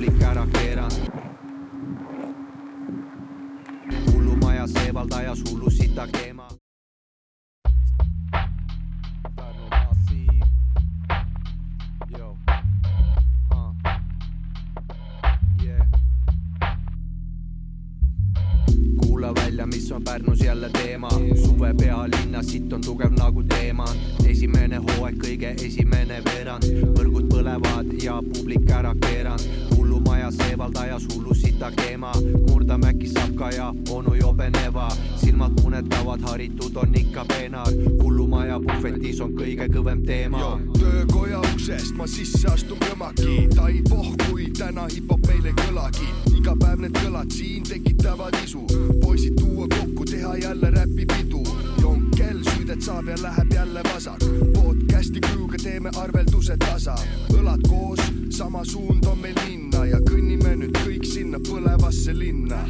publik ära keeranud. Hullumaja seevaldajas hullu sita keema. Kuula välja, mis on Pärnus jälle teema. Suve pealinna, sitt on tugev nagu teeman. Esimene hooaeg, kõige esimene veerand. Võrgud põlevad ja publik ära keerand. Hullumaja seevaldajas hullu sita keema. Murdamäki Sapka ja onu Jobeneva. Silmad punetavad, haritud on ikka peenar. Hullumaja puhvetis on kõige kõvem teema. Töökoja uksest ma sisse astun kõmaki. Ta ei pohkui, täna hip-hop meil ei kõlagi. Iga päev need kõlad siin tekitavad isu. Poisid tuua kokku, teha jälle räpipidu. Jonkel süüdet saab ja läheb jälle vasak. Podcasti krüüga teeme arvelduse tasa. Õlad koos, sama suund on meil minna. Ja kõnnime nüüd kõik sinna põlevasse linna.